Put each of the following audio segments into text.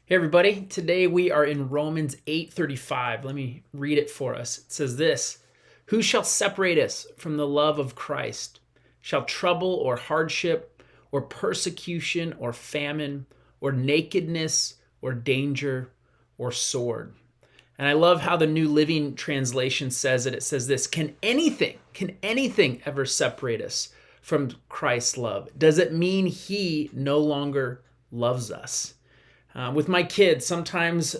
Hey everybody, today we are in Romans 8:35. Let me read it for us. It says this: Who shall separate us from the love of Christ? Shall trouble or hardship or persecution or famine or nakedness or danger or sword? And I love how the New Living Translation says it. It says this: can anything ever separate us from Christ's love? Does it mean he no longer loves us? With my kids, sometimes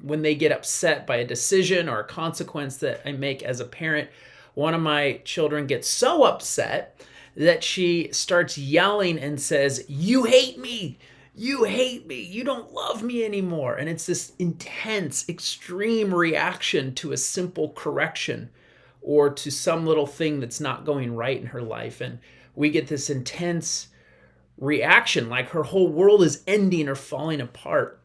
when they get upset by a decision or a consequence that I make as a parent, one of my children gets so upset that she starts yelling and says, "You hate me! You hate me! You don't love me anymore!" And it's this intense, extreme reaction to a simple correction or to some little thing that's not going right in her life. And we get this intense reaction like her whole world is ending or falling apart.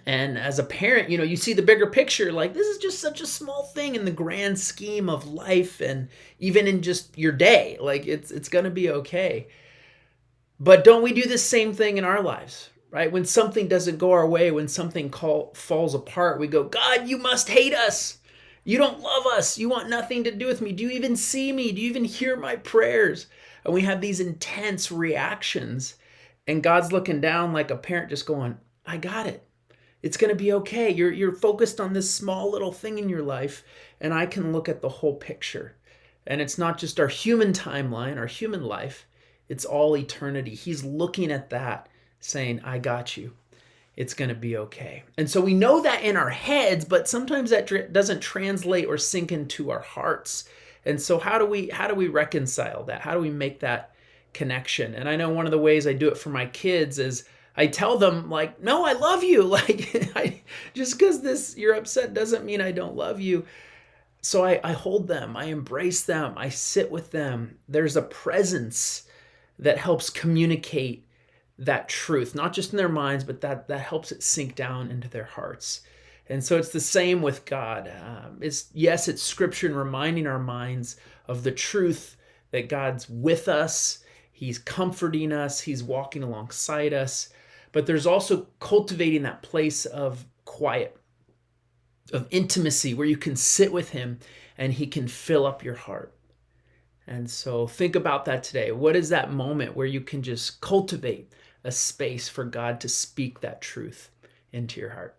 And as a parent, you see the bigger picture, like this is just such a small thing in the grand scheme of life and even in just your day. Like it's going to be okay. But don't we do the same thing in our lives? Right? When something doesn't go our way, when something falls apart, we go, "God, you must hate us. You don't love us. You want nothing to do with me. Do you even see me? Do you even hear my prayers?" And we have these intense reactions. And God's looking down like a parent just going, "I got it. It's going to be okay. You're focused on this small little thing in your life, and I can look at the whole picture." And it's not just our human timeline, our human life. It's all eternity. He's looking at that saying, "I got you. It's going to be okay." And so we know that in our heads, but sometimes that doesn't translate or sink into our hearts. And so how do we reconcile that? How do we make that connection? And I know one of the ways I do it for my kids is I tell them, like, "No, I love you." Just because you're upset doesn't mean I don't love you. So I hold them, I embrace them, I sit with them. There's a presence that helps communicate that truth, not just in their minds, but that helps it sink down into their hearts. And so it's the same with God. It's scripture and reminding our minds of the truth that God's with us. He's comforting us. He's walking alongside us. But there's also cultivating that place of quiet, of intimacy, where you can sit with him and he can fill up your heart. And so think about that today. What is that moment where you can just cultivate a space for God to speak that truth into your heart?